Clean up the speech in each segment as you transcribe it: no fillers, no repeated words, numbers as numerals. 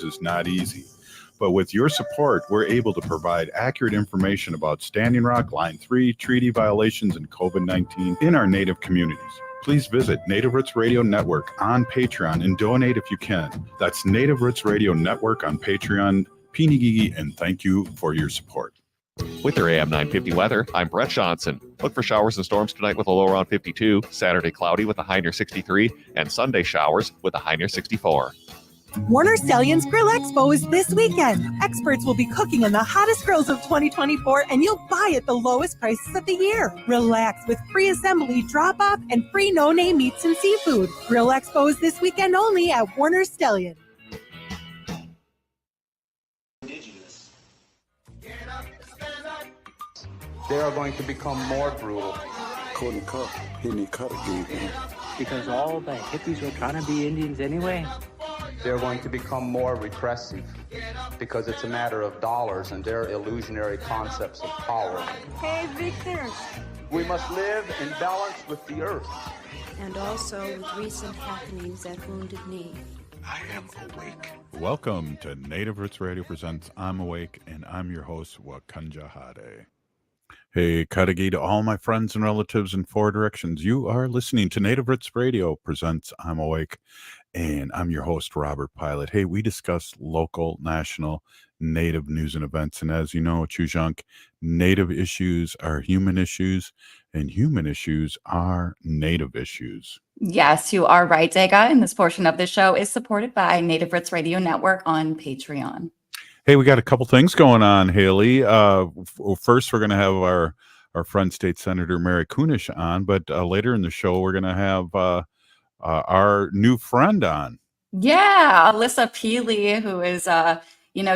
news is not easy. But with your support, we're able to provide accurate information about Standing Rock, Line 3, treaty violations, and COVID-19 in our Native communities. Please visit Native Roots Radio Network on Patreon and donate if you can. That's Native Roots Radio Network on Patreon. Pinigigi, and thank you for your support. With your AM 950 weather, I'm Brett Johnson. Look for showers and storms tonight with a low around 52, Saturday cloudy with a high near 63, and Sunday showers with a high near 64. Warner Stallion's Grill Expo is this weekend. Experts will be cooking on the hottest grills of 2024, and you'll buy at the lowest prices of the year. Relax with free assembly, drop-off, and free no-name meats and seafood. Grill Expo is this weekend only at Warner Stallion. They are going to become more brutal. Couldn't cut. He didn't cut again. Because all the hippies were trying to be Indians anyway. They're going to become more repressive because it's a matter of dollars and their illusionary concepts of power. Hey, Victor. We must live in balance with the earth. And also with recent happenings at Wounded Knee. I am awake. Welcome to Native Roots Radio Presents I'm Awake, and I'm your host, Wakanja Hade. Hey, Kadagi to all my friends and relatives in four directions. You are listening to Native Roots Radio Presents I'm Awake, and I'm your host, Robert Pilot. Hey, we discuss local, national, Native news and events. And as you know, Chujunk, Native issues are human issues, and human issues are Native issues. Yes, you are right, Dega. And this portion of the show is supported by Native Roots Radio Network on Patreon. Hey, we got a couple things going on, Haley. First, we're going to have our friend State Senator Mary Kunesh on, but later in the show, we're going to have our new friend on. Yeah, Alissa Pili, who is,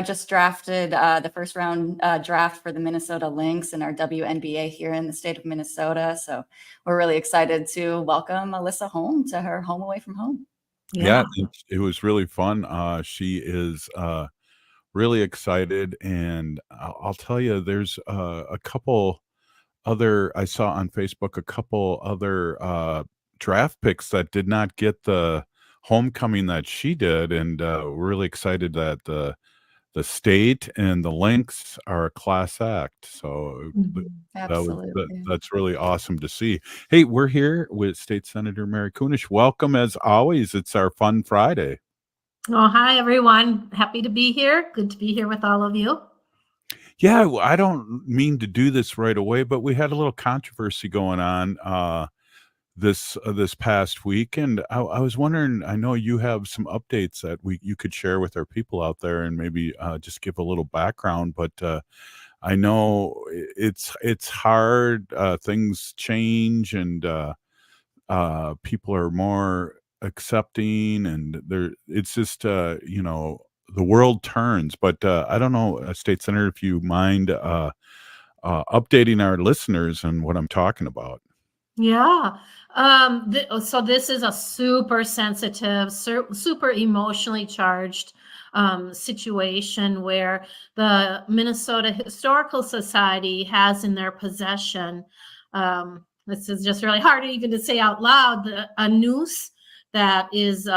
just drafted the first round draft for the Minnesota Lynx in our WNBA here in the state of Minnesota. So we're really excited to welcome Alissa home to her home away from home. Yeah, it was really fun. She is really excited, and I'll tell you, there's a couple other, I saw on Facebook a couple other draft picks that did not get the homecoming that she did, and we're really excited that the state and the Lynx are a class act. So that's really awesome to see. Hey, we're here with State Senator Mary Kunesh. Welcome as always. It's our fun Friday. Oh, hi, everyone. Happy to be here. Good to be here with all of you. Yeah, I don't mean to do this right away, but we had a little controversy going on this past week, and I was wondering, I know you have some updates that you could share with our people out there, and maybe just give a little background, but I know it's hard. Things change, and people are more accepting, and it's just the world turns. But I don't know, State Senator, if you mind updating our listeners on what I'm talking about. Yeah. So this is a super sensitive, super emotionally charged situation where the Minnesota Historical Society has in their possession, this is just really hard even to say out loud, a noose that is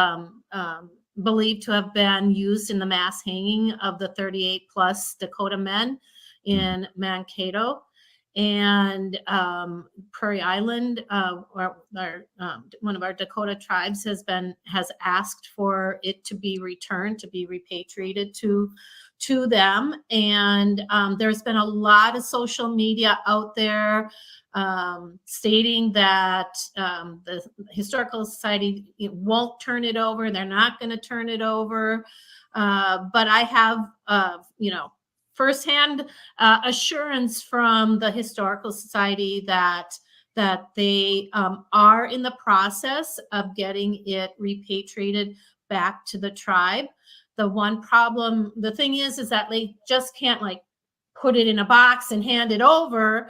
believed to have been used in the mass hanging of the 38 plus Dakota men in Mankato and Prairie Island. One of our Dakota tribes has asked for it to be returned, to be repatriated to them. And there's been a lot of social media out there stating that the Historical Society won't turn it over. They're not going to turn it over. But I have, firsthand assurance from the Historical Society that they are in the process of getting it repatriated back to the tribe. The one problem, the thing is that they just can't put it in a box and hand it over.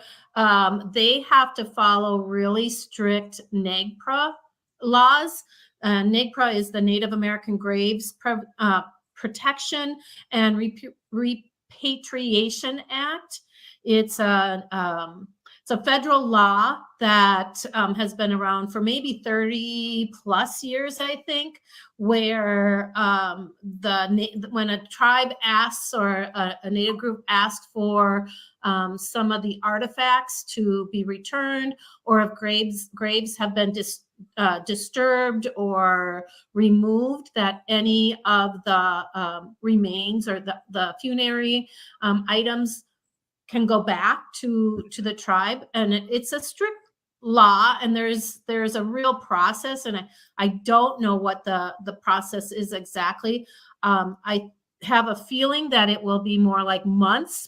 They have to follow really strict NAGPRA laws. NAGPRA is the Native American Graves Protection and Repatriation Act. It's it's a federal law that has been around for maybe 30 plus years, I think, where when a tribe asks or a Native group asks for some of the artifacts to be returned, or if graves have been disturbed or removed, that any of the remains or the funerary items can go back to the tribe. And it's a strict law, and there's a real process, and I don't know what the process is exactly. I have a feeling that it will be more like months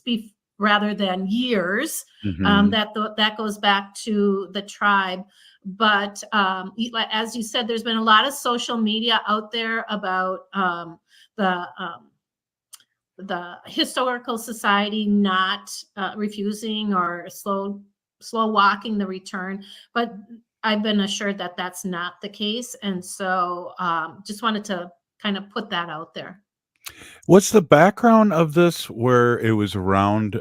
rather than years. That goes back to the tribe. But as you said, there's been a lot of social media out there about the Historical Society not refusing or slow walking the return, but I've been assured that that's not the case. And so just wanted to kind of put that out there. What's the background of this where it was around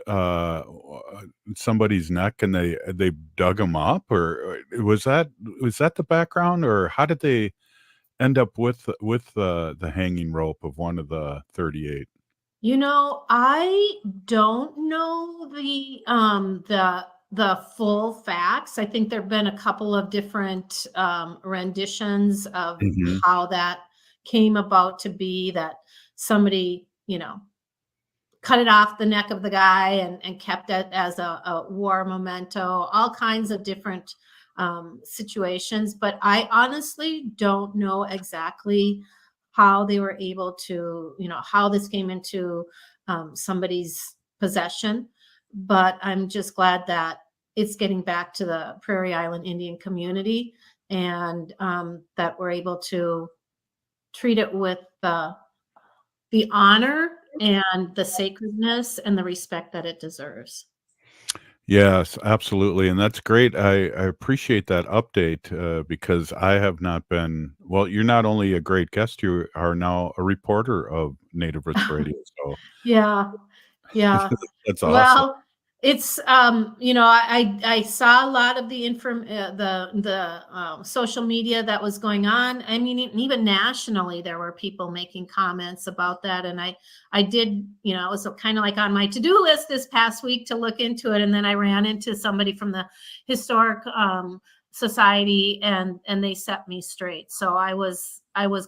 somebody's neck and they dug him up, or was that the background, or how did they end up with the hanging rope of one of the 38? I don't know the full facts. I think there've been a couple of different renditions of how that came about to be, that somebody, cut it off the neck of the guy and kept it as a war memento, all kinds of different situations. But I honestly don't know exactly how they were able to, how this came into somebody's possession. But I'm just glad that it's getting back to the Prairie Island Indian community, and that we're able to treat it with the honor and the sacredness and the respect that it deserves. Yes, absolutely, and that's great. I appreciate that update because I have not been. Well, you're not only a great guest, you are now a reporter of Native Roots Radio. So Yeah. that's awesome. Well, it's I saw a lot of the social media that was going on. I mean, even nationally, there were people making comments about that, and I did, it was kind of like on my to-do list this past week to look into it, and then I ran into somebody from the Historic Society, and they set me straight. So I was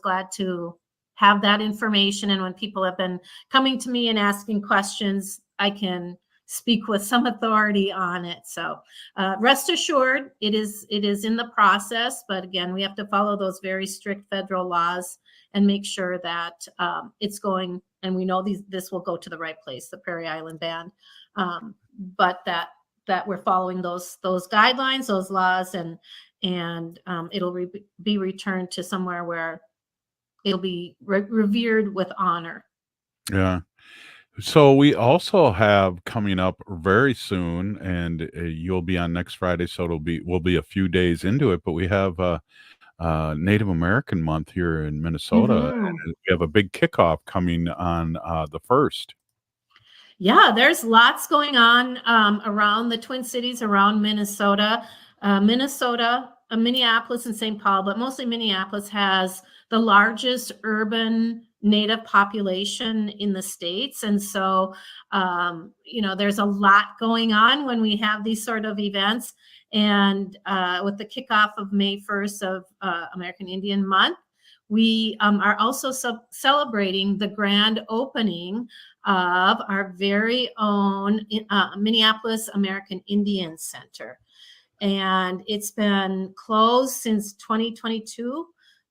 glad to have that information, and when people have been coming to me and asking questions, I can speak with some authority on it. So rest assured, it is in the process. But again, we have to follow those very strict federal laws and make sure that it's going, and we know this will go to the right place, the Prairie Island Band, but that we're following those guidelines, those laws, and it'll be returned to somewhere where it'll be revered with honor. Yeah. So we also have coming up very soon, and you'll be on next Friday, so we'll be a few days into it, but we have Native American Month here in Minnesota, and we have a big kickoff coming on the 1st. Yeah, there's lots going on around the Twin Cities, around Minnesota. Minneapolis and St. Paul, but mostly Minneapolis has the largest urban Native population in the States. And so, there's a lot going on when we have these sort of events. And with the kickoff of May 1st of American Indian Month, we are also celebrating the grand opening of our very own Minneapolis American Indian Center. And it's been closed since 2022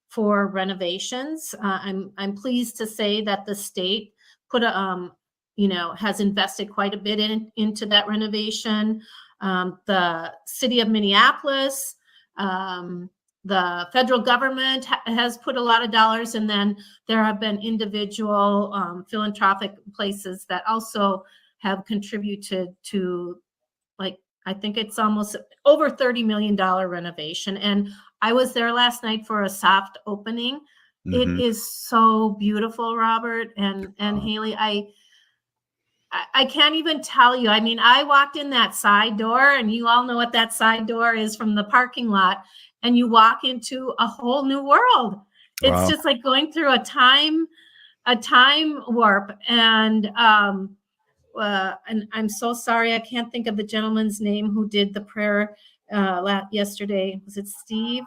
for renovations. I'm pleased to say that the state has invested quite a bit into that renovation. The city of Minneapolis, the federal government has put a lot of dollars, and then there have been individual philanthropic places that also have contributed to, I think it's almost over $30 million renovation. And I was there last night for a soft opening. It is so beautiful, Robert and Haley. I can't even tell you. I mean, I walked in that side door, and you all know what that side door is from the parking lot, and you walk into a whole new world. It's Wow. just like going through a time warp. And I'm so sorry, I can't think of the gentleman's name who did the prayer yesterday. Was it Steve?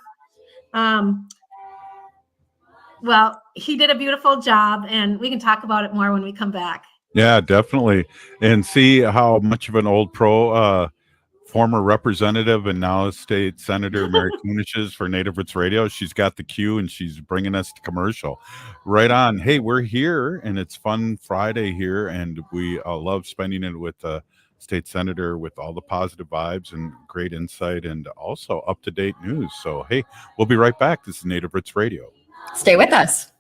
Well, he did a beautiful job, and we can talk about it more when we come back. Yeah, definitely. And see how much of an old pro, former representative and now state senator Mary Kunesh is for Native Roots Radio. She's got the cue and she's bringing us to commercial. Right on. Hey, we're here and it's Fun Friday here, and we love spending it with state senator with all the positive vibes and great insight and also up-to-date news. So, hey, we'll be right back. This is Native Roots Radio. Stay with us.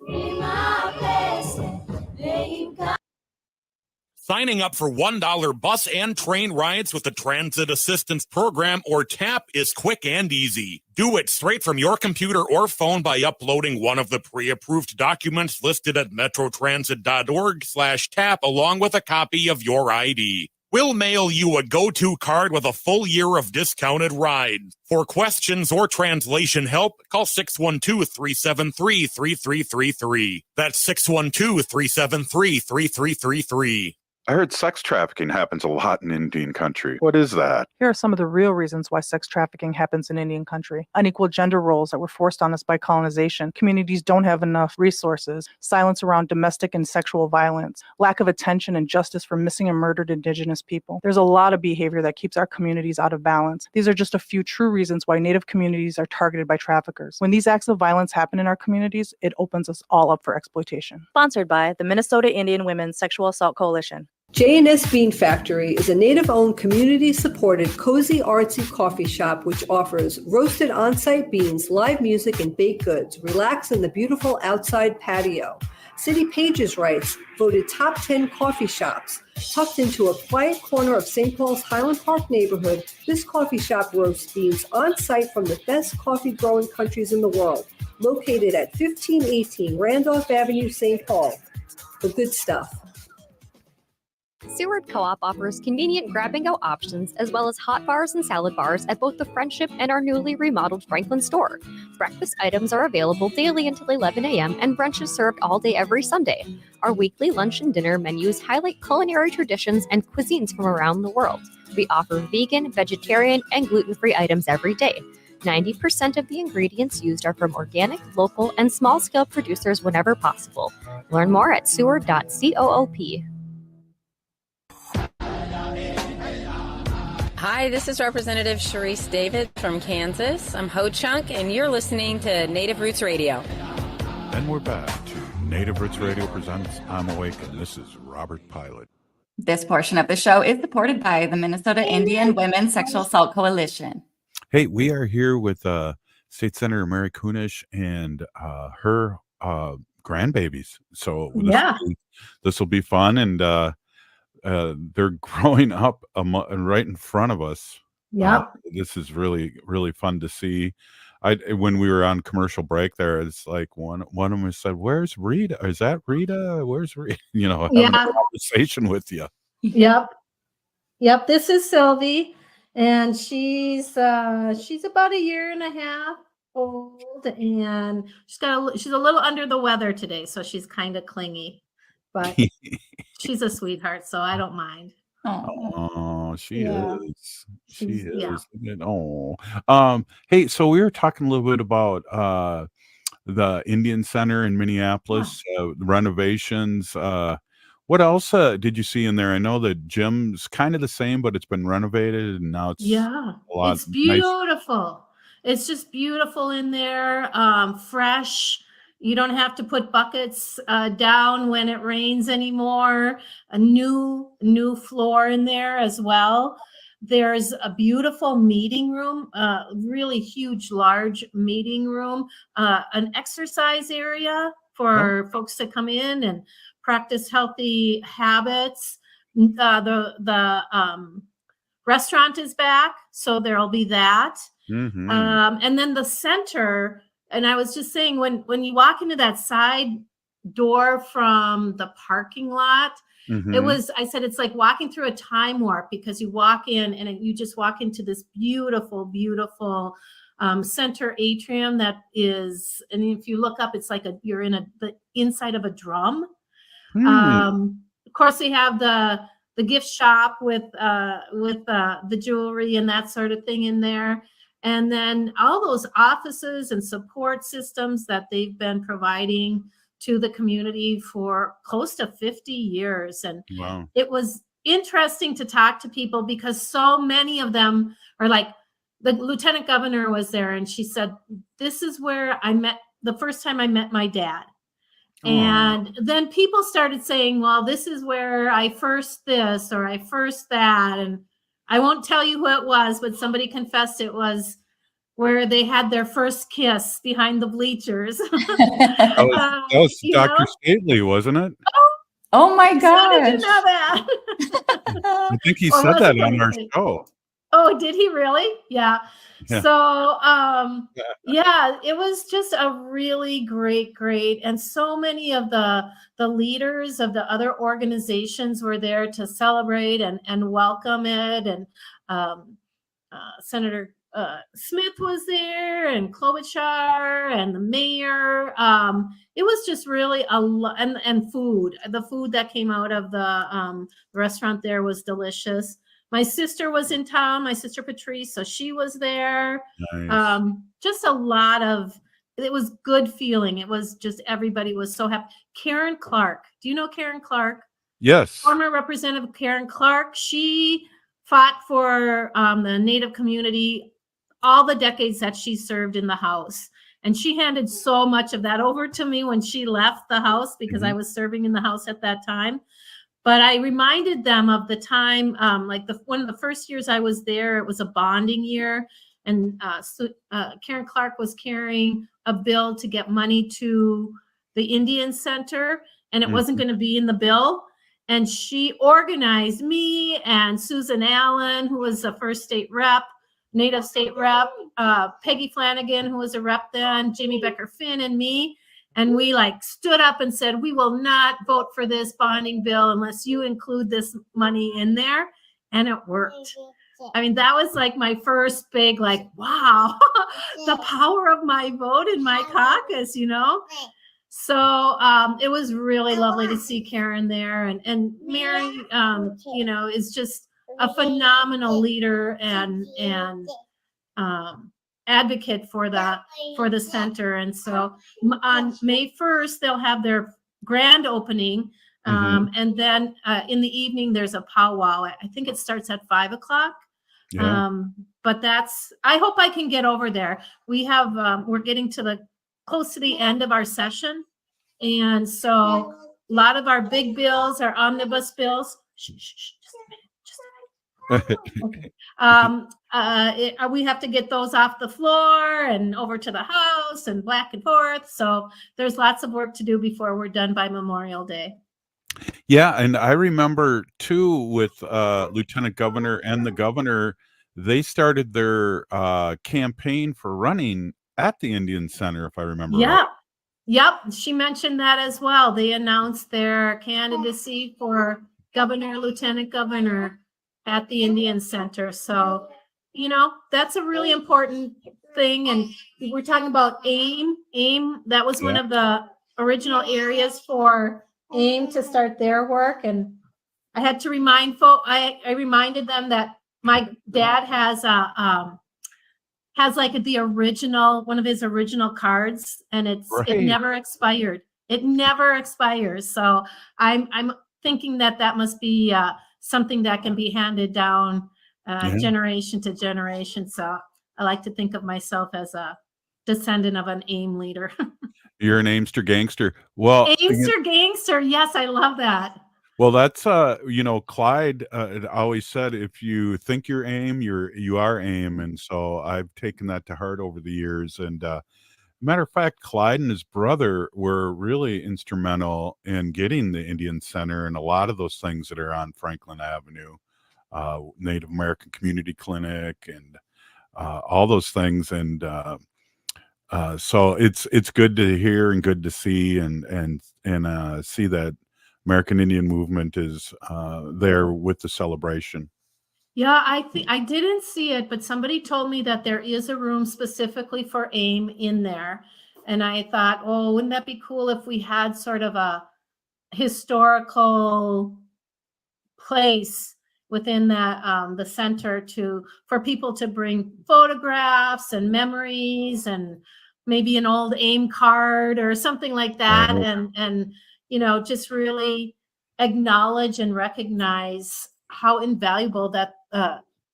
Signing up for $1 bus and train rides with the Transit Assistance Program, or TAP, is quick and easy. Do it straight from your computer or phone by uploading one of the pre-approved documents listed at metrotransit.org/TAP along with a copy of your ID. We'll mail you a go-to card with a full year of discounted rides. For questions or translation help, call 612-373-3333. That's 612-373-3333. I heard sex trafficking happens a lot in Indian country. What is that? Here are some of the real reasons why sex trafficking happens in Indian country. Unequal gender roles that were forced on us by colonization. Communities don't have enough resources. Silence around domestic and sexual violence. Lack of attention and justice for missing and murdered Indigenous people. There's a lot of behavior that keeps our communities out of balance. These are just a few true reasons why Native communities are targeted by traffickers. When these acts of violence happen in our communities, it opens us all up for exploitation. Sponsored by the Minnesota Indian Women's Sexual Assault Coalition. J&S Bean Factory is a Native-owned, community-supported, cozy, artsy coffee shop which offers roasted on-site beans, live music, and baked goods. Relax in the beautiful outside patio. City Pages writes, voted top 10 coffee shops. Tucked into a quiet corner of St. Paul's Highland Park neighborhood, this coffee shop roasts beans on-site from the best coffee-growing countries in the world. Located at 1518 Randolph Avenue, St. Paul. The good stuff. Seward Co-op offers convenient grab-and-go options as well as hot bars and salad bars at both the Friendship and our newly remodeled Franklin store. Breakfast items are available daily until 11 a.m. and brunch is served all day every Sunday. Our weekly lunch and dinner menus highlight culinary traditions and cuisines from around the world. We offer vegan, vegetarian, and gluten-free items every day. 90% of the ingredients used are from organic, local, and small-scale producers whenever possible. Learn more at seward.coop. Hi, this is Representative Sharice David from Kansas. I'm Ho Chunk, and you're listening to Native Roots Radio. And we're back to Native Roots Radio presents I'm Awake, and this is Robert Pilot. This portion of the show is supported by the Minnesota Indian Women's Sexual Assault Coalition. Hey, we are here with State Senator Mary Kunesh and her grandbabies. So this will be fun, and they're growing up right in front of us. This is really, really fun to see. When we were on commercial break there, it's like one of them said, "Where's Rita? Is that Rita? Where's Rita?" Having a conversation with you. Yep. This is Sylvie, and she's about a year and a half old, and she's a little under the weather today, so she's kind of clingy, but she's a sweetheart, so I don't mind. Oh, she is. She is. Yeah. Oh, hey, so we were talking a little bit about the Indian Center in Minneapolis, the renovations. What else did you see in there? I know the gym's kind of the same, but it's been renovated, and now it's a lot. It's beautiful. It's just beautiful in there. Fresh. You don't have to put buckets down when it rains anymore. A new floor in there as well. There's a beautiful meeting room, really huge, large meeting room, an exercise area for folks to come in and practice healthy habits. The restaurant is back, so there'll be that. And then the center. And I was just saying, when you walk into that side door from the parking lot. Mhm. I said, it's like walking through a time warp, because you walk in and you just walk into this beautiful, beautiful center atrium that is, and if you look up, it's like you're in the inside of a drum. Of course, they have the gift shop with the jewelry and that sort of thing in there. And then all those offices and support systems that they've been providing to the community for close to 50 years. And Wow. it was interesting to talk to people, because so many of them are like, the lieutenant governor was there and she said, this is where I met the first time I met my dad. And then people started saying, well, this is where I first this or I first that. And I won't tell you who it was, but somebody confessed it was where they had their first kiss behind the bleachers. That was Dr. Stately, wasn't it? Oh my How did you gosh. know that? I think he Or said was that it on our anything? show. Oh, did he really? Yeah. Yeah. So, yeah, it was just a really great. And so many of the leaders of the other organizations were there to celebrate and welcome it. And Senator Smith was there, and Klobuchar, and the mayor. It was just really a lot, and food. The food that came out of the restaurant there was delicious. My sister was in town, my sister Patrice, so she was there. Nice. Just a lot of, it was good feeling. It was just, everybody was so happy. Karen Clark, do you know Karen Clark? Yes. Former Representative Karen Clark. She fought for the Native community all the decades that she served in the House. And she handed so much of that over to me when she left the House, because I was serving in the House at that time. But I reminded them of the time, like one of the first years I was there, it was a bonding year. And Karen Clark was carrying a bill to get money to the Indian Center, and it wasn't going to be in the bill. And she organized me and Susan Allen, who was the first state rep, Native state rep, Peggy Flanagan, who was a rep then, Jamie Becker-Finn, and me. And we like stood up and said, we will not vote for this bonding bill unless you include this money in there. And it worked. I mean, that was like my first big, like, wow, the power of my vote in my caucus, you know? So it was really lovely to see Karen there. And Mary, you know, is just a phenomenal leader and advocate for the center. And so on May 1st, they'll have their grand opening. And then in the evening, there's a powwow. I think it starts at 5:00. Yeah. But I hope I can get over there. We have, we're getting close to the end of our session. And so a lot of our big bills, our omnibus bills, just a minute. Okay. We have to get those off the floor and over to the House and back and forth. So there's lots of work to do before we're done by Memorial Day. Yeah, and I remember too with Lieutenant Governor and the governor, they started their campaign for running at the Indian Center, if I remember right. Yep. She mentioned that as well. They announced their candidacy for governor, lieutenant governor at the Indian Center. So, you know, that's a really important thing. And we're talking about AIM. AIM, that was one of the original areas for AIM to start their work. And I had to remind I reminded them that my dad has like the original, one of his original cards, and it never expired. It never expires. So I'm thinking that must be something that can be handed down generation to generation. So I like to think of myself as a descendant of an AIM leader. You're an Aimster gangster. Well, Aimster gangster. Yes, I love that. Well, that's you know, Clyde always said, if you think you're AIM, you are AIM. And so I've taken that to heart over the years. And matter of fact, Clyde and his brother were really instrumental in getting the Indian Center and a lot of those things that are on Franklin Avenue, Native American Community Clinic, and all those things. And So it's good to hear and good to see and see that American Indian movement is there with the celebration. Yeah, I think I didn't see it, but somebody told me that there is a room specifically for AIM in there. And I thought, oh, wouldn't that be cool if we had sort of a historical place within that the center for people to bring photographs and memories and maybe an old AIM card or something like that, Right. and just really acknowledge and recognize how invaluable that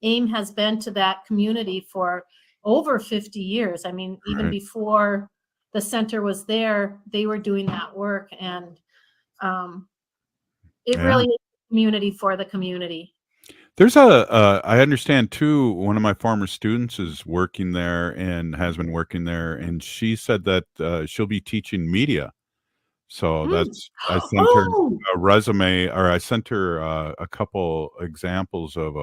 AIM has been to that community for over 50 years. I mean, even Right. before the center was there, they were doing that work, and it Yeah. really is a community for the community. There's I understand too, one of my former students is working there and has been working there, and she said that she'll be teaching media. So that's I sent her Oh, a resume, or I sent her a couple examples of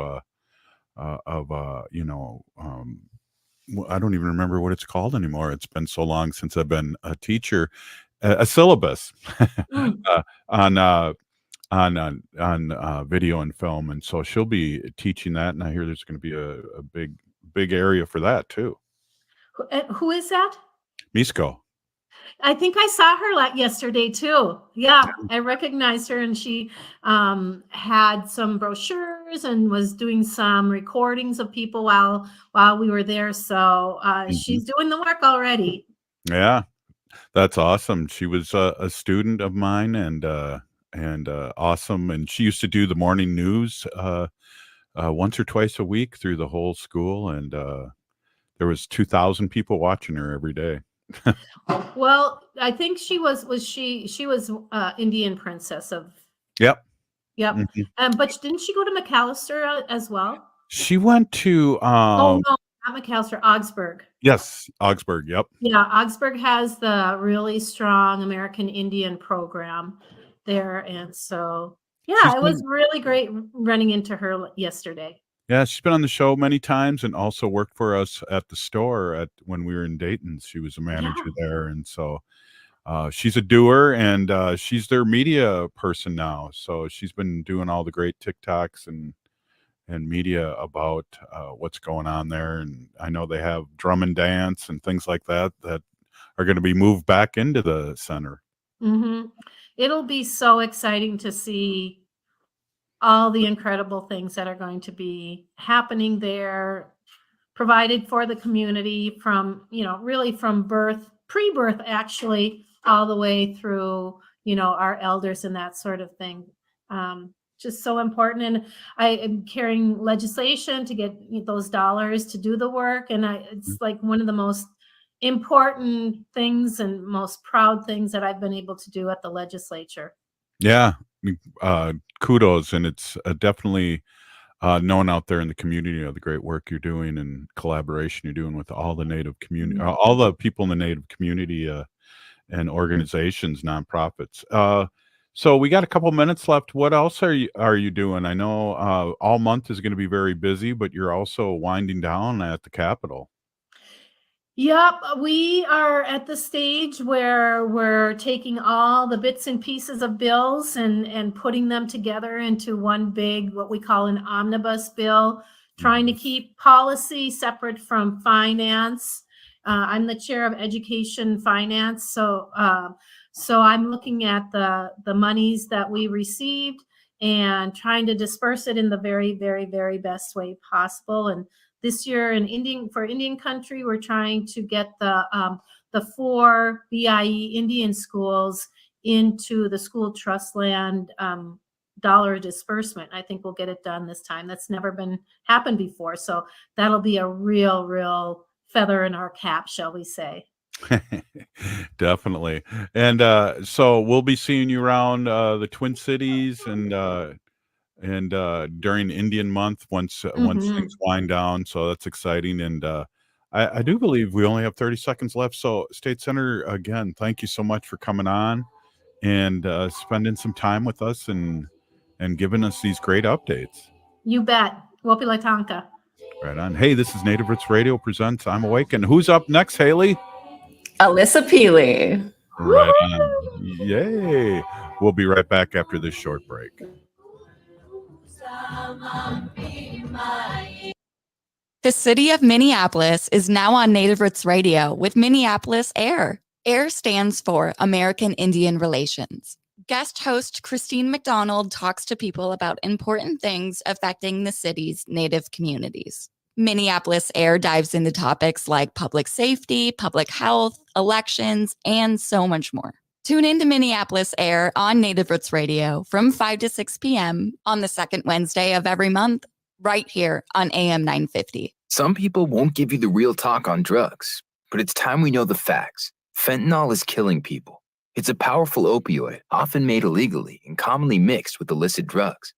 I don't even remember what it's called anymore. It's been so long since I've been a teacher. A syllabus uh, on video and film, and so she'll be teaching that. And I hear there's going to be a big area for that too. who is that? Misco. I think I saw her yesterday too. Yeah, I recognized her, and she had some brochures and was doing some recordings of people while we were there. So she's doing the work already. Yeah, that's awesome. She was a student of mine, and awesome. And she used to do the morning news once or twice a week through the whole school, and there was 2,000 people watching her every day. Well, I think she was Indian princess of. Yep. Yep. Mhm. But didn't she go to McAllister as well? She went to Oh no, not McAllister, Augsburg. yes, Augsburg. Yep. Yeah, Augsburg has the really strong American Indian program there, and so She's yeah, it was been really great running into her yesterday. Yeah, she's been on the show many times and also worked for us at the store at when we were in Dayton. She was a manager there, and so she's a doer, and she's their media person now. So she's been doing all the great TikToks and media about what's going on there. And I know they have drum and dance and things like that that are going to be moved back into the center. Mm-hmm. It'll be so exciting to see all the incredible things that are going to be happening there, provided for the community from, really from pre-birth actually, all the way through, our elders and that sort of thing. Just so important. And I am carrying legislation to get those dollars to do the work. And it's like one of the most important things and most proud things that I've been able to do at the legislature. Yeah, kudos, and it's definitely known out there in the community of the great work you're doing and collaboration you're doing with all the Native community, all the people in the Native community and organizations, nonprofits. So we got a couple minutes left. What else are you doing? I know all month is going to be very busy, but you're also winding down at the Capitol. Yep, we are at the stage where we're taking all the bits and pieces of bills and putting them together into one big, what we call an omnibus bill, trying to keep policy separate from finance. I'm the chair of education finance, so I'm looking at the monies that we received and trying to disperse it in the very, very, very best way possible. And this year for Indian country, we're trying to get the 4 BIE Indian schools into the school trust land dollar disbursement. I think we'll get it done this time. That's never happened before. So that'll be a real feather in our cap, shall we say. Definitely. And so we'll be seeing you around the Twin Cities and during Indian month once things wind down. So that's exciting. And I do believe we only have 30 seconds left. So State Senator, again, thank you so much for coming on and spending some time with us and giving us these great updates. You bet. Wopilatanka. Right on. Hey, this is Native Roots Radio presents I'm Awake. And who's up next, Haley? Alissa Pili. Right on. Yay. We'll be right back after this short break. The city of Minneapolis is now on Native Roots Radio with Minneapolis AIR. AIR stands for American Indian Relations. Guest host Christine McDonald talks to people about important things affecting the city's Native communities. Minneapolis AIR dives into topics like public safety, public health, elections, and so much more. Tune in to Minneapolis AIR on Native Roots Radio from 5 to 6 p.m. on the second Wednesday of every month, right here on AM 950. Some people won't give you the real talk on drugs, but it's time we know the facts. Fentanyl is killing people. It's a powerful opioid, often made illegally and commonly mixed with illicit drugs.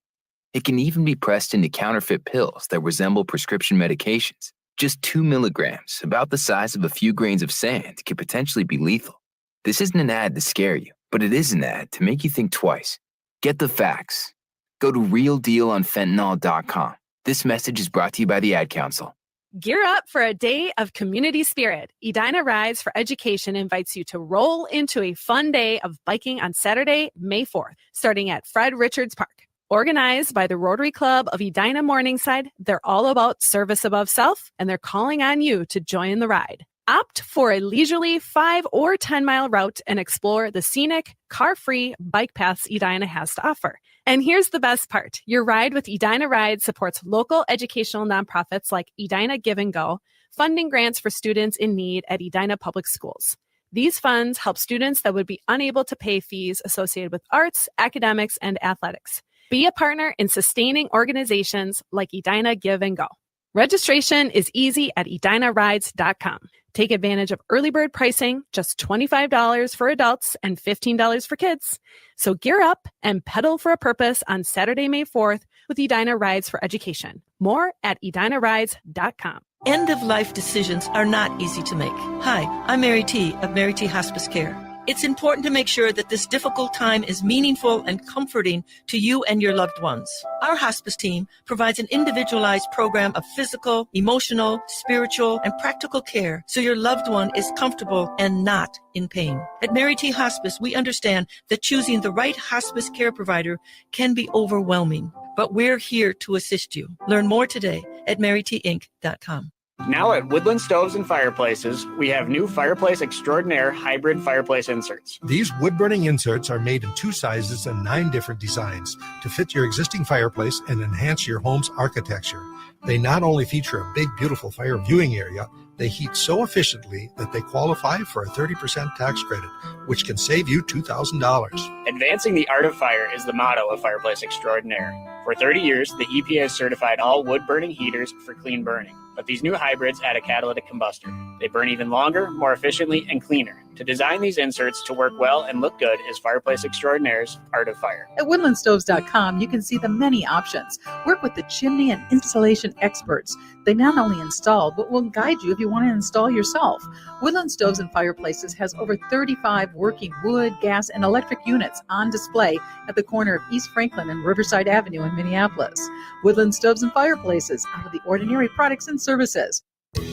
It can even be pressed into counterfeit pills that resemble prescription medications. Just 2 milligrams, about the size of a few grains of sand, can potentially be lethal. This isn't an ad to scare you, but it is an ad to make you think twice. Get the facts. Go to realdealonfentanyl.com. This message is brought to you by the Ad Council. Gear up for a day of community spirit. Edina Rides for Education invites you to roll into a fun day of biking on Saturday, May 4th, starting at Fred Richards Park. Organized by the Rotary Club of Edina Morningside, they're all about service above self, and they're calling on you to join the ride. Opt for a leisurely 5 or 10-mile route and explore the scenic, car-free bike paths Edina has to offer. And here's the best part. Your ride with Edina Ride supports local educational nonprofits like Edina Give and Go, funding grants for students in need at Edina Public Schools. These funds help students that would be unable to pay fees associated with arts, academics, and athletics. Be a partner in sustaining organizations like Edina Give and Go. Registration is easy at edinarides.com. Take advantage of early bird pricing, just $25 for adults and $15 for kids. So gear up and pedal for a purpose on Saturday, May 4th with Edina Rides for Education. More at edinarides.com. End-of-life decisions are not easy to make. Hi, I'm Mary T. of Mary T. Hospice Care. It's important to make sure that this difficult time is meaningful and comforting to you and your loved ones. Our hospice team provides an individualized program of physical, emotional, spiritual, and practical care so your loved one is comfortable and not in pain. At Mary T. Hospice, we understand that choosing the right hospice care provider can be overwhelming, but we're here to assist you. Learn more today at marytinc.com. Now at Woodland Stoves and Fireplaces, we have new Fireplace Extraordinaire hybrid fireplace inserts. These wood-burning inserts are made in 2 sizes and 9 different designs to fit your existing fireplace and enhance your home's architecture. They not only feature a big, beautiful fire viewing area, they heat so efficiently that they qualify for a 30% tax credit, which can save you $2,000. Advancing the art of fire is the motto of Fireplace Extraordinaire. For 30 years, the EPA has certified all wood-burning heaters for clean burning. But these new hybrids add a catalytic combustor. They burn even longer, more efficiently, and cleaner. To design these inserts to work well and look good is Fireplace Extraordinaire's Art of Fire. At woodlandstoves.com, you can see the many options. Work with the chimney and installation experts. They not only install, but will guide you if you want to install yourself. Woodland Stoves and Fireplaces has over 35 working wood, gas, and electric units on display at the corner of East Franklin and Riverside Avenue in Minneapolis. Woodland Stoves and Fireplaces, out of the ordinary products and services.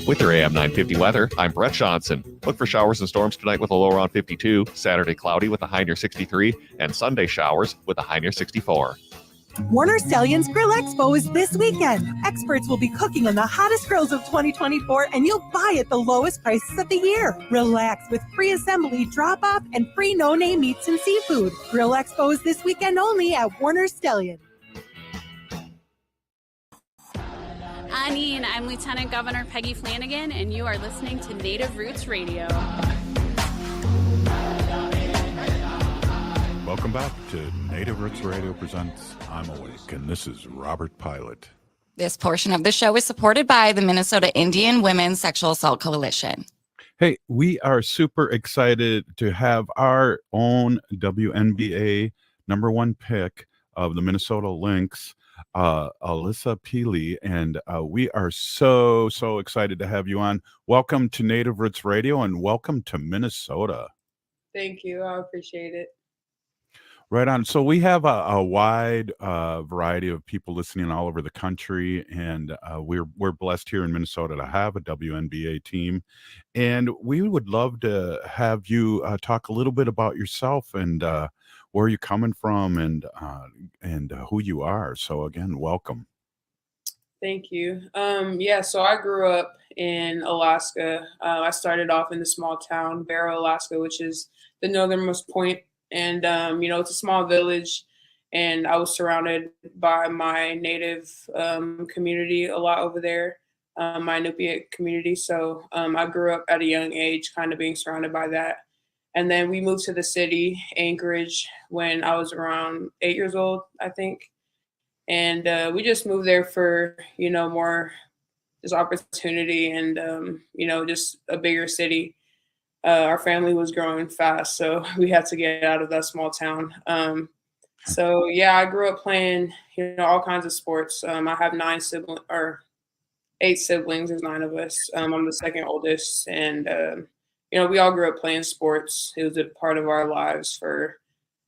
With your AM 950 weather, I'm Brett Johnson. Look for showers and storms tonight with a low around 52, Saturday cloudy with a high near 63, and Sunday showers with a high near 64. Warner Stellian's Grill Expo is this weekend. Experts will be cooking on the hottest grills of 2024, and you'll buy at the lowest prices of the year. Relax with free assembly, drop-off, and free no-name meats and seafood. Grill Expo is this weekend only at Warner Stellian. Annie, I'm Lieutenant Governor Peggy Flanagan, and you are listening to Native Roots Radio. Welcome back to Native Roots Radio presents I'm Awake, and this is Robert Pilot. This portion of the show is supported by the Minnesota Indian Women's Sexual Assault Coalition. Hey, we are super excited to have our own WNBA #1 pick of the Minnesota Lynx, Alissa Pili, and we are so excited to have you on. Welcome to Native Roots Radio, and welcome to Minnesota. Thank you. I appreciate it. Right on. So we have a wide variety of people listening all over the country, and we're blessed here in Minnesota to have a WNBA team, and we would love to have you talk a little bit about yourself and where you're coming from and who you are. So again, welcome. Thank you. Yeah, so I grew up in Alaska. I started off in the small town, Barrow, Alaska, which is the northernmost point. And, it's a small village. And I was surrounded by my native community a lot over there, my Inupiat community. So I grew up at a young age, kind of being surrounded by that. And then we moved to the city, Anchorage, when I was around 8 years old, I think. And we just moved there for more just opportunity and just a bigger city. Our family was growing fast, so we had to get out of that small town. So yeah, I grew up playing all kinds of sports. I have 8 siblings. There's 9 of us. I'm the second oldest, and we all grew up playing sports. It was a part of our lives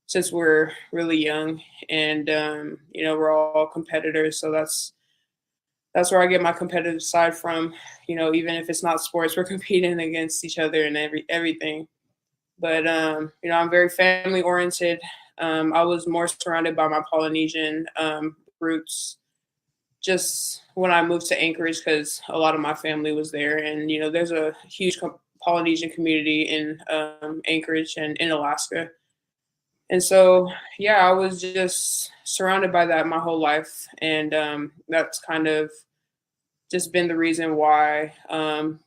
since we're really young, and we're all competitors. So that's where I get my competitive side from. Even if it's not sports, we're competing against each other and everything. But I'm very family oriented. I was more surrounded by my Polynesian roots just when I moved to Anchorage because a lot of my family was there, and there's a huge Polynesian community in Anchorage and in Alaska. And so, yeah, I was just surrounded by that my whole life. And that's kind of just been the reason why, I'm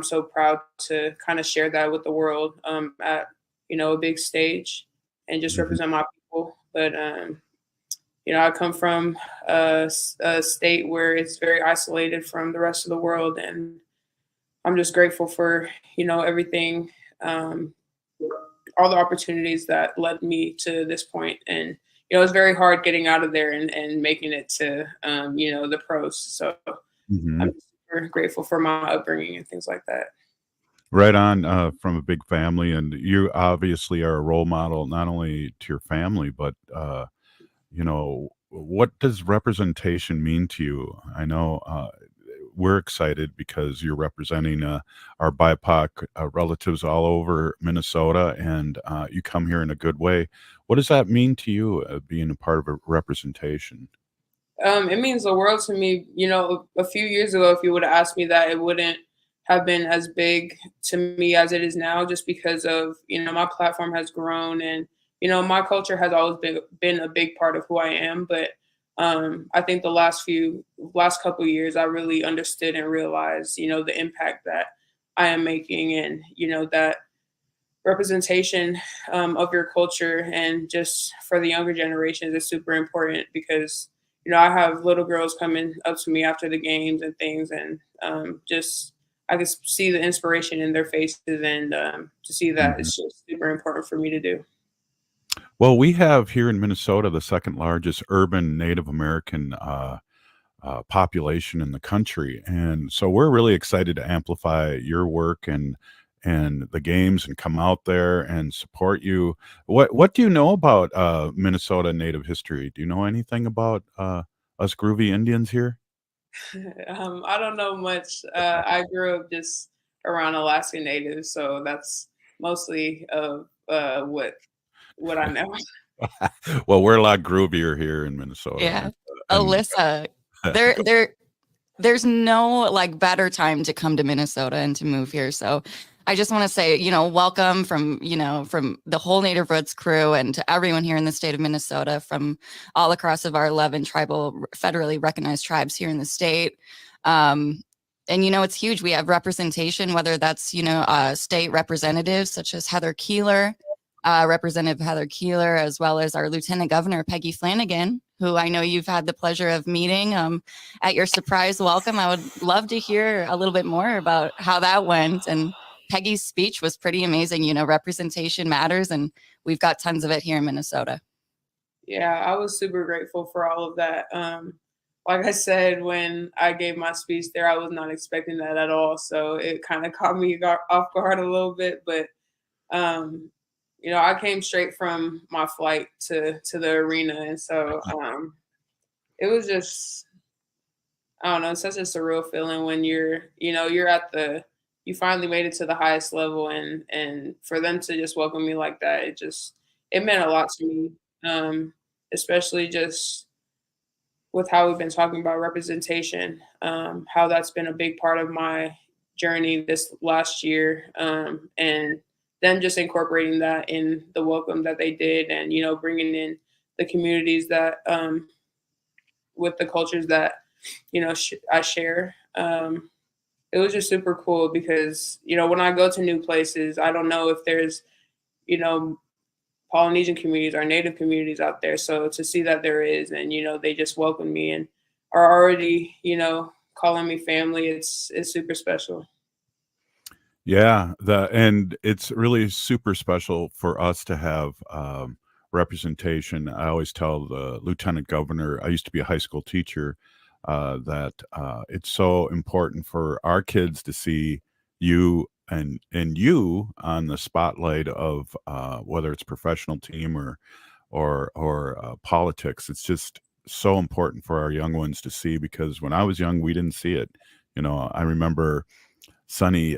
so proud to kind of share that with the world at, a big stage and just represent my people. But, I come from a state where it's very isolated from the rest of the world. And I'm just grateful for, everything. All the opportunities that led me to this point. And, it was very hard getting out of there and making it to, the pros. So I'm super grateful for my upbringing and things like that. Right on, from a big family, and you obviously are a role model not only to your family, but what does representation mean to you? I know we're excited because you're representing our BIPOC relatives all over Minnesota, and you come here in a good way. What does that mean to you, being a part of a representation? It means the world to me. A few years ago, if you would have asked me that, it wouldn't have been as big to me as it is now, just because of, my platform has grown and, my culture has always been a big part of who I am. But I think the last couple of years, I really understood and realized, the impact that I am making, and, that representation of your culture and just for the younger generations is super important because, I have little girls coming up to me after the games and things, and just I can see the inspiration in their faces, and to see that it's just super important for me to do. Well, we have here in Minnesota the second largest urban Native American population in the country, and so we're really excited to amplify your work and the games and come out there and support you. What do you know about Minnesota Native history? Do you know anything about us groovy Indians here? I don't know much. I grew up just around Alaska Natives, so that's mostly of what I know. Well, we're a lot groovier here in Minnesota. Yeah. And Alissa, there's no like better time to come to Minnesota and to move here. So I just want to say, welcome from the whole Native Roots crew and to everyone here in the state of Minnesota from all across of our 11 tribal federally recognized tribes here in the state. And it's huge. We have representation, whether that's, state representatives such as Representative Heather Keeler, as well as our Lieutenant Governor, Peggy Flanagan, who I know you've had the pleasure of meeting at your surprise welcome. I would love to hear a little bit more about how that went. And Peggy's speech was pretty amazing. Representation matters, and we've got tons of it here in Minnesota. Yeah, I was super grateful for all of that. Like I said, when I gave my speech there, I was not expecting that at all. So it kind of caught me off guard a little bit, but I came straight from my flight to the arena, and so it was just, I don't know, it's such a surreal feeling when you're at you finally made it to the highest level, and for them to just welcome me like that, it meant a lot to me, especially just with how we've been talking about representation, how that's been a big part of my journey this last year, and them just incorporating that in the welcome that they did, and bringing in the communities that with the cultures that I share. It was just super cool because when I go to new places, I don't know if there's you know Polynesian communities or Native communities out there. So to see that there is, and they just welcome me and are already calling me family, it's super special. Yeah, and it's really super special for us to have representation. I always tell the lieutenant governor, I used to be a high school teacher, that it's so important for our kids to see you and you on the spotlight of whether it's professional team or politics. It's just so important for our young ones to see, because when I was young, we didn't see it. I remember Sonny,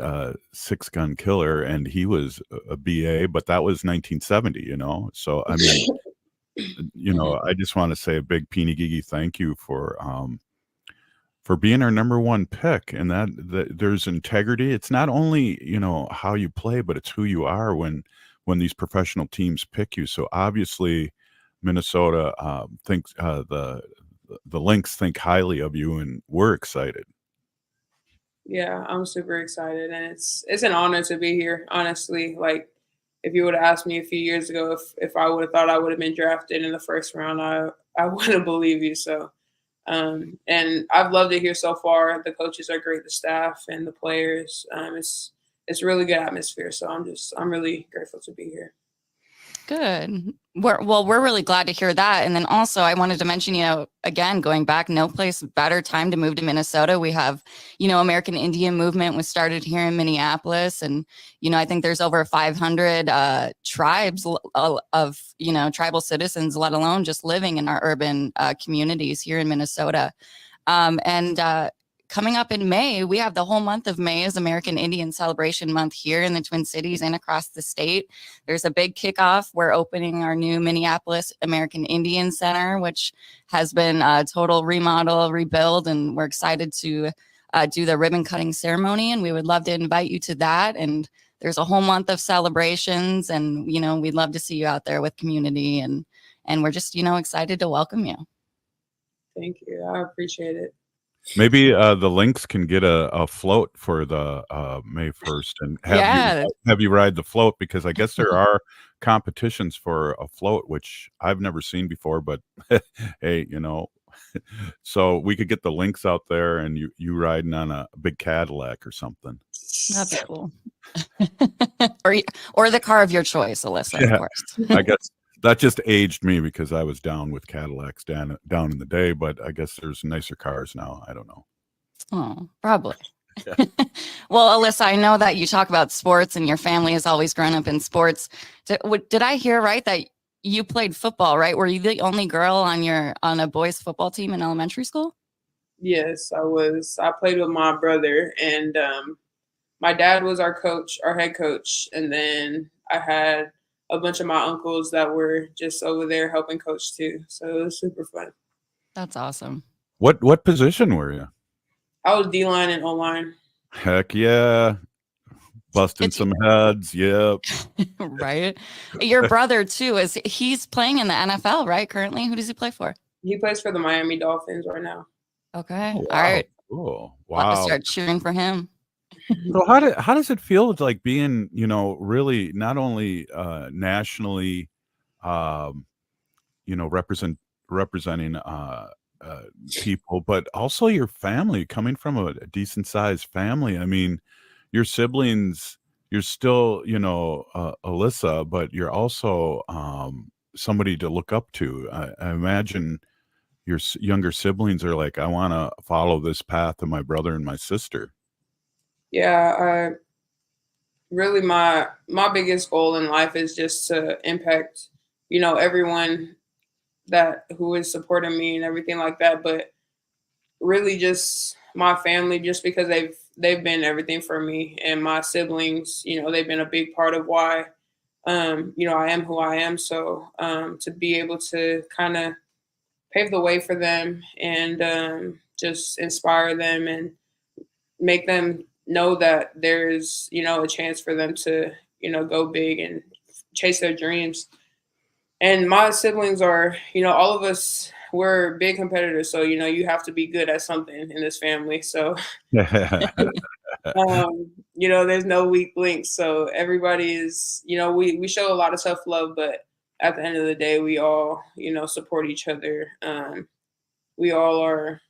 Six Gun Killer, and he was a BA, but that was 1970. So I mean, I just want to say a big Pinigigi thank you for being our number one pick, and that there's integrity. It's not only how you play, but it's who you are when these professional teams pick you. So obviously, Minnesota thinks the Lynx think highly of you, and we're excited. Yeah, I'm super excited, and it's an honor to be here. Honestly, like if you would have asked me a few years ago if I would have thought I would have been drafted in the first round, I wouldn't believe you. So, and I've loved it here so far. The coaches are great, the staff and the players. It's really good atmosphere. So I'm really grateful to be here. Good. We're really glad to hear that. And then also I wanted to mention, again, going back, no place better time to move to Minnesota. We have, American Indian movement was started here in Minneapolis. And, I think there's over 500 tribes of, tribal citizens, let alone just living in our urban communities here in Minnesota. Coming up in May, we have the whole month of May is American Indian Celebration Month here in the Twin Cities and across the state. There's a big kickoff. We're opening our new Minneapolis American Indian Center, which has been a total remodel, rebuild, and we're excited to do the ribbon cutting ceremony, and we would love to invite you to that. And there's a whole month of celebrations, and we'd love to see you out there with community, and we're just excited to welcome you. Thank you. I appreciate it. Maybe the Lynx can get a float for the May 1st and have you ride the float, because I guess there are competitions for a float, which I've never seen before. But hey, so we could get the Lynx out there and you riding on a big Cadillac or something. That'd be cool. or the car of your choice, Alissa, of course. I guess that just aged me because I was down with Cadillacs down in the day, but I guess there's nicer cars now. I don't know. Oh, probably. Yeah. Well, Alissa, I know that you talk about sports and your family has always grown up in sports. Did I hear right that you played football, right? Were you the only girl on a boys football team in elementary school? Yes, I was. I played with my brother, and my dad was our head coach. And then I had a bunch of my uncles that were just over there helping coach too. So it was super fun. That's awesome. What position were you? I was D-line and O-line. Heck yeah. Busting some heads. Yep. Right. Your brother too, he's playing in the NFL, right? Currently, who does he play for? He plays for the Miami Dolphins right now. Okay. Oh, wow. All right. Cool. We'll have to Wow. start cheering for him. So how does it feel to like being, really not only nationally, representing people, but also your family, coming from a decent sized family. I mean, your siblings, you're still, Alissa, but you're also somebody to look up to. I imagine your younger siblings are like, I want to follow this path of my brother and my sister. Yeah, really my biggest goal in life is just to impact, everyone who is supporting me and everything like that. But really just my family, just because they've been everything for me, and my siblings, they've been a big part of why I am who I am. So to be able to kind of pave the way for them and just inspire them and make them know that there's, a chance for them to, go big and chase their dreams. And my siblings are, all of us, we're big competitors. So, you have to be good at something in this family. So, there's no weak links. So everybody is, we show a lot of tough love, but at the end of the day, we all, support each other. We all are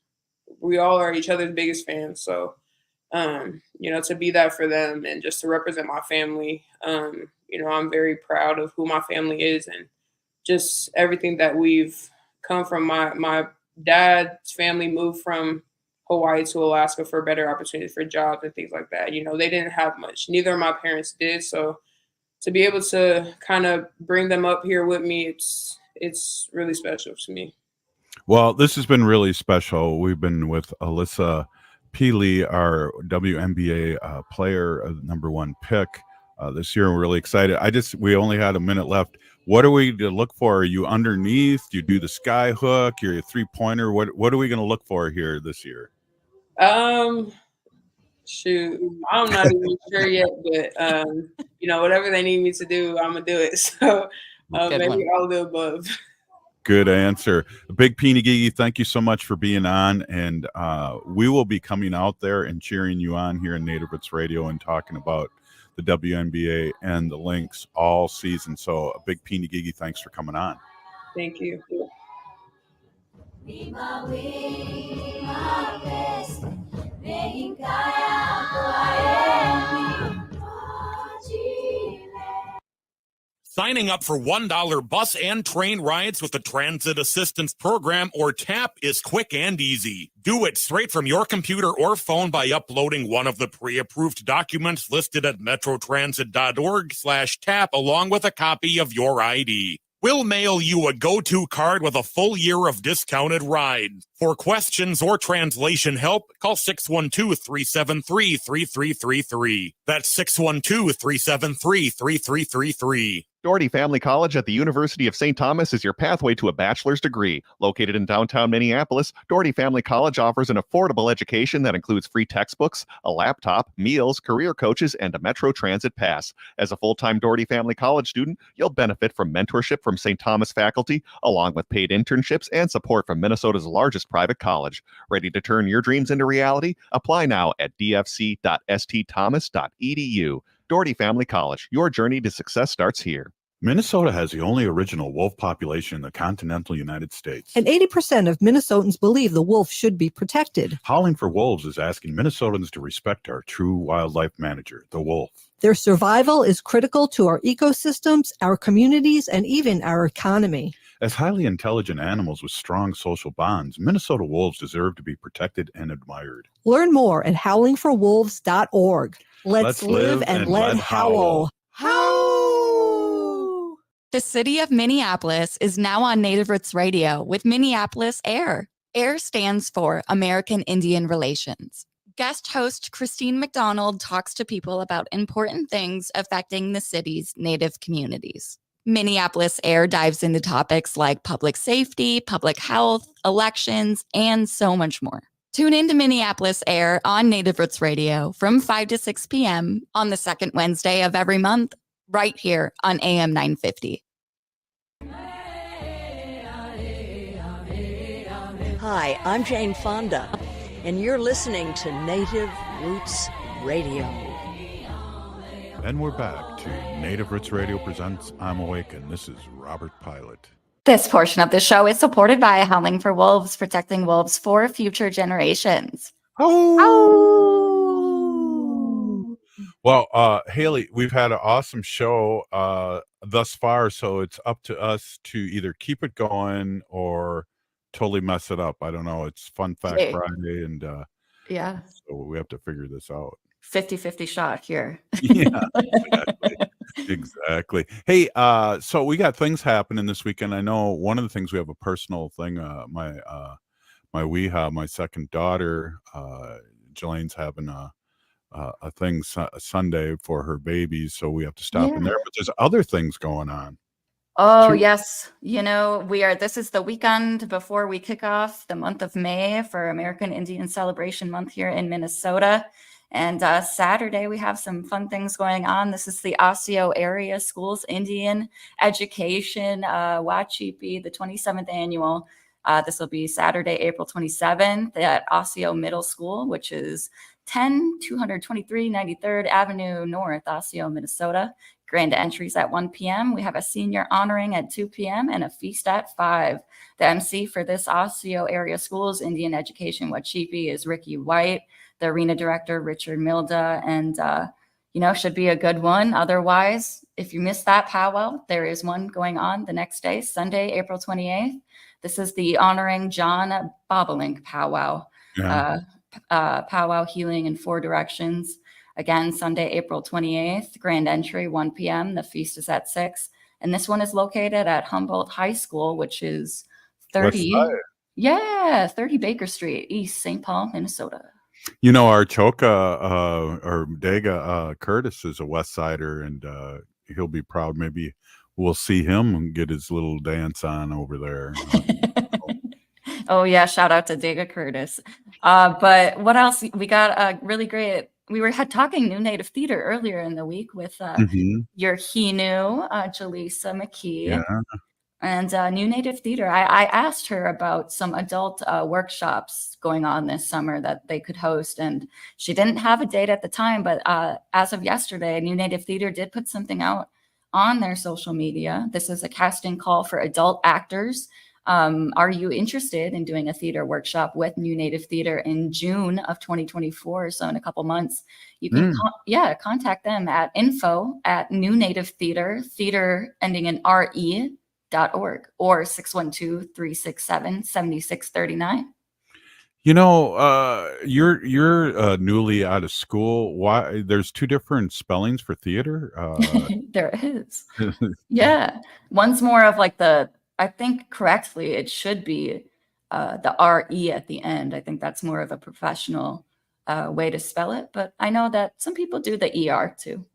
each other's biggest fans. So, to be that for them and just to represent my family, I'm very proud of who my family is and just everything that we've come from. My dad's family moved from Hawaii to Alaska for better opportunities for jobs and things like that. They didn't have much. Neither of my parents did. So to be able to kind of bring them up here with me, it's really special to me. Well, this has been really special. We've been with Alissa Pili, our WNBA player, #1 pick this year. We're really excited. We only had a minute left. What are we to look for? Are you underneath? Do you do the sky hook? You're a 3-pointer? What are we going to look for here this year? Shoot, I'm not even sure yet, but whatever they need me to do, I'm gonna do it. So maybe all the above. Good answer. Big Pini Gigi, thank you so much for being on. And we will be coming out there and cheering you on here in Native Roots Radio and talking about the WNBA and the Lynx all season. So a big Pini Gigi, thanks for coming on. Thank you. Signing up for $1 bus and train rides with the Transit Assistance Program or TAP is quick and easy. Do it straight from your computer or phone by uploading one of the pre-approved documents listed at metrotransit.org/TAP along with a copy of your ID. We'll mail you a go-to card with a full year of discounted rides. For questions or translation help, call 612-373-3333. That's 612-373-3333. Doherty Family College at the University of St. Thomas is your pathway to a bachelor's degree. Located in downtown Minneapolis, Doherty Family College offers an affordable education that includes free textbooks, a laptop, meals, career coaches, and a Metro Transit pass. As a full-time Doherty Family College student, you'll benefit from mentorship from St. Thomas faculty, along with paid internships and support from Minnesota's largest private college. Ready to turn your dreams into reality? Apply now at dfc.stthomas.edu. Doherty Family College, your journey to success starts here. Minnesota has the only original wolf population in the continental United States. And 80% of Minnesotans believe the wolf should be protected. Howling for Wolves is asking Minnesotans to respect our true wildlife manager, the wolf. Their survival is critical to our ecosystems, our communities, and even our economy. As highly intelligent animals with strong social bonds, Minnesota wolves deserve to be protected and admired. Learn more at howlingforwolves.org. Let's live and let howl. Howl! The city of Minneapolis is now on Native Roots Radio with Minneapolis AIR. AIR stands for American Indian Relations. Guest host Christine McDonald talks to people about important things affecting the city's Native communities. Minneapolis AIR dives into topics like public safety, public health, elections, and so much more. Tune in to Minneapolis AIR on Native Roots Radio from 5 to 6 p.m. on the second Wednesday of every month, right here on AM 950. Hi, I'm Jane Fonda, and you're listening to Native Roots Radio. And we're back to Native Roots Radio presents I'm Awakened. This is Robert Pilot. This portion of the show is supported by Howling for Wolves, protecting wolves for future generations. Oh! Well, Haley, we've had an awesome show thus far, so it's up to us to either keep it going or totally mess it up. I don't know. It's Fun Fact Friday, and yeah, so we have to figure this out. 50-50 shot here. Yeah, exactly. Exactly. Hey, so we got things happening this weekend. I know one of the things, we have a personal thing. My Weeha, my second daughter, Jelane's having a thing Sunday for her baby, so we have to stop in there. Yeah. But there's other things going on. Oh, Two. yes. This is the weekend before we kick off the month of May for American Indian Celebration Month here in Minnesota. And Saturday, we have some fun things going on. This is the Osseo Area Schools Indian Education Wachipi, the 27th annual. This will be Saturday, April 27th at Osseo Middle School, which is 223 93rd Avenue North, Osseo, Minnesota. Grand entries at 1 p.m. We have a senior honoring at 2 p.m. and a feast at 5. The MC for this Osseo Area Schools Indian Education Wachipi is Ricky White. The arena director, Richard Milda, and should be a good one. Otherwise, if you missed that powwow, there is one going on the next day, Sunday, April 28th. This is the Honoring John Bobolink powwow. Yeah. Powwow healing in 4 directions. Again, Sunday, April 28th, grand entry, 1 p.m. The feast is at 6. And this one is located at Humboldt High School, which is 30 Baker Street, East St. Paul, Minnesota. Our Choka or Dega Curtis is a West Sider, and he'll be proud. Maybe we'll see him and get his little dance on over there. Oh, yeah. Shout out to Dega Curtis. But what else? We got a really great. We were talking New Native Theater earlier in the week with your Hinu, Jaleesa McKee. Yeah. And New Native Theater, I asked her about some adult workshops going on this summer that they could host. And she didn't have a date at the time, but as of yesterday, New Native Theater did put something out on their social media. This is a casting call for adult actors. Are you interested in doing a theater workshop with New Native Theater in June of 2024? So in a couple months, you can contact them at info@New Native Theater, theater ending in RE.org, or 612-367-7639. You're newly out of school. Why? There's 2 different spellings for theater. There is. Yeah. One's more of like I think correctly, it should be the RE at the end. I think that's more of a professional way to spell it. But I know that some people do the ER too.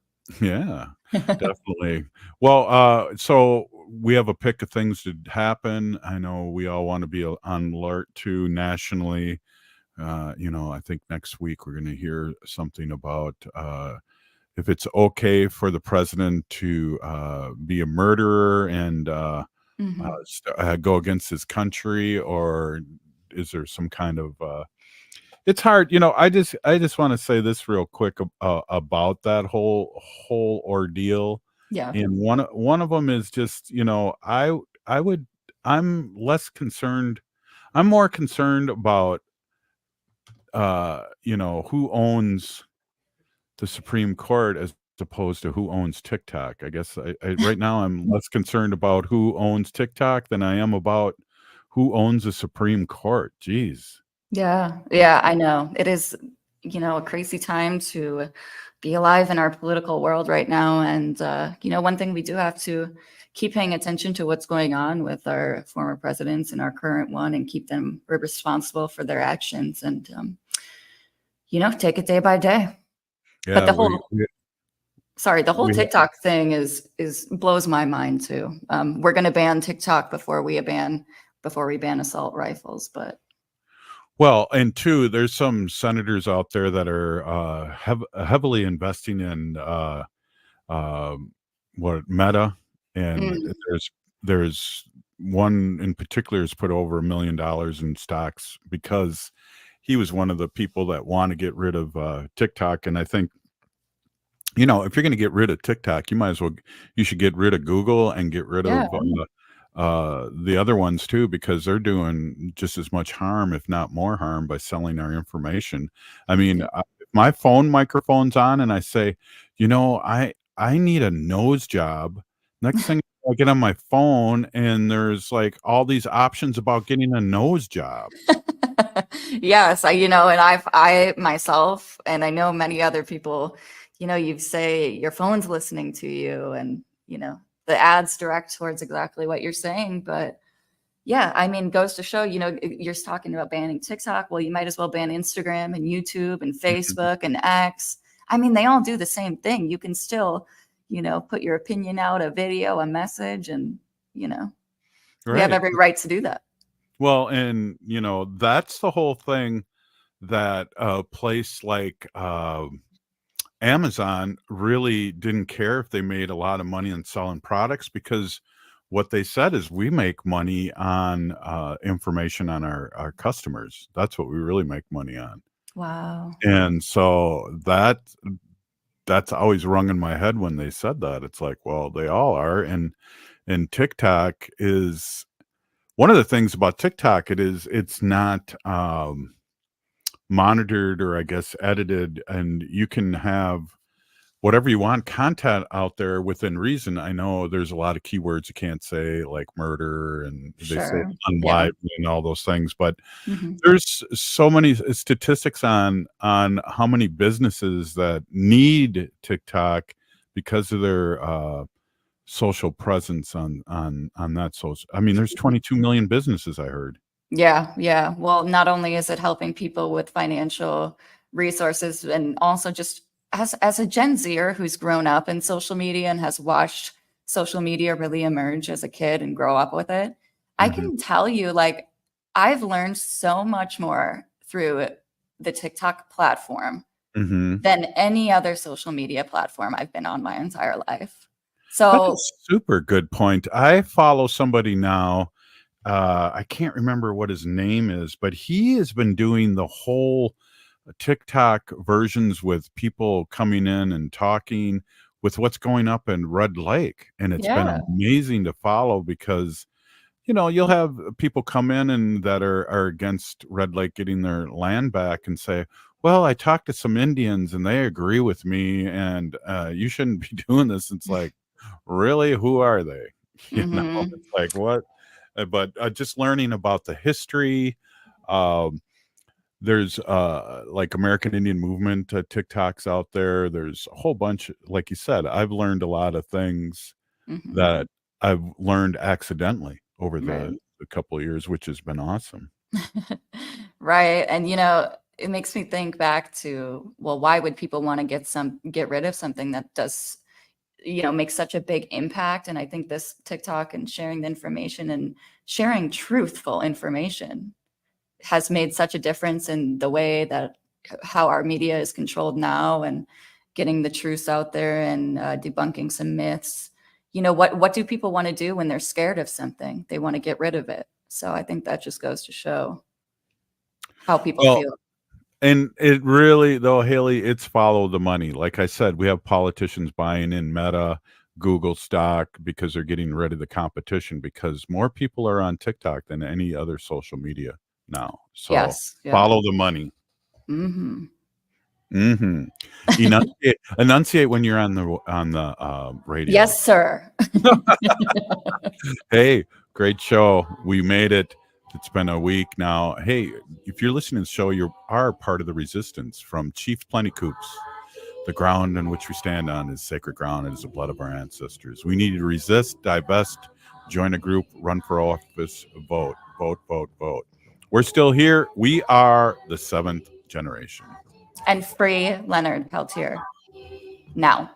Yeah, definitely. Well, so we have a pick of things to happen. I know we all want to be on alert too nationally. I think next week we're going to hear something about if it's okay for the president to be a murderer and go against his country, or is there some kind of it's hard. I just want to say this real quick about that whole ordeal. Yeah. And one of them is just, I'm less concerned. I'm more concerned about who owns the Supreme Court as opposed to who owns TikTok. I guess right now I'm less concerned about who owns TikTok than I am about who owns the Supreme Court. Jeez. Yeah, I know. It is, a crazy time to be alive in our political world right now. And, one thing we do have to keep paying attention to what's going on with our former presidents and our current one, and keep them responsible for their actions, and, take it day by day. Yeah, but the whole TikTok thing is blows my mind too. We're going to ban TikTok before we ban assault rifles, but. Well, and 2, there's some senators out there that are heavily investing in Meta, and there's one in particular has put over $1 million in stocks because he was one of the people that want to get rid of TikTok. And I think, if you're going to get rid of TikTok, you should get rid of Google and get rid of the other ones too, because they're doing just as much harm, if not more harm, by selling our information. I mean, if my phone microphone's on and I say, I need a nose job. Next thing I get on my phone and there's like all these options about getting a nose job. Yes, and I myself, and I know many other people, you say your phone's listening to you, and, the ads direct towards exactly what you're saying. But yeah, I mean, goes to show, you're talking about banning TikTok. Well, you might as well ban Instagram and YouTube and Facebook and X. I mean, they all do the same thing. You can still, put your opinion out, a video, a message, and, we have Right. every right to do that. Well, and that's the whole thing that a place like Amazon really didn't care if they made a lot of money on selling products, because what they said is we make money on information on our customers. That's what we really make money on. Wow. And so that's always rung in my head when they said that. It's like, well, they all are. And TikTok is one of the things about TikTok. It's not monitored, or I guess edited, and you can have whatever you want content out there within reason. I know there's a lot of keywords you can't say, like murder, and they say Sure. unlive and all those things, but Mhm. there's so many statistics on how many businesses that need TikTok because of their social presence on that social. I mean, there's 22 million businesses, I heard. Yeah. Well, not only is it helping people with financial resources, and also just as a Gen Zer who's grown up in social media and has watched social media really emerge as a kid and grow up with it, I can tell you, like, I've learned so much more through the TikTok platform Mhm. than any other social media platform I've been on my entire life. That's So a super good point. I follow somebody now. I can't remember what his name is, but he has been doing the whole TikTok versions with people coming in and talking with what's going up in Red Lake. And it's been yeah. amazing to follow, because you'll have people come in and that are against Red Lake getting their land back and say, well, I talked to some Indians and they agree with me, and you shouldn't be doing this. It's like, really? Who are they? Mhm. It's like, what? But just learning about the history. There's like American Indian Movement TikToks out there. There's a whole bunch. Like you said, I've learned a lot of things Mhm. that I've learned accidentally over Right. the couple of years, which has been awesome. Right. And it makes me think back to, well, why would people want to get rid of something that does, make such a big impact? And I think this TikTok and sharing the information and sharing truthful information has made such a difference in the way that how our media is controlled now, and getting the truths out there, and debunking some myths. What do people want to do when they're scared of something? They want to get rid of it. So I think that just goes to show how people Well, feel. and it really, though, Haley, it's follow the money. Like I said, we have politicians buying in Meta, Google stock, because they're getting rid of the competition, because more people are on TikTok than any other social media now. So Yes. Yeah. follow the money. Hmm. Hmm. Enunciate when you're on the radio. Yes, sir. Hey, great show. We made it. It's been a week now. Hey, if you're listening to the show, you are part of the resistance from Chief Plenty Coops. The ground on which we stand on is sacred ground. It is the blood of our ancestors. We need to resist, divest, join a group, run for office, vote, vote, vote, vote. We're still here. We are the seventh generation. And free Leonard Peltier now.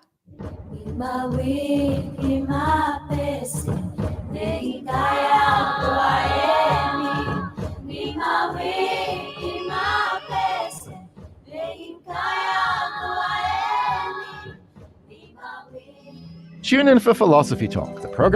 Tune in for Philosophy Talk, the program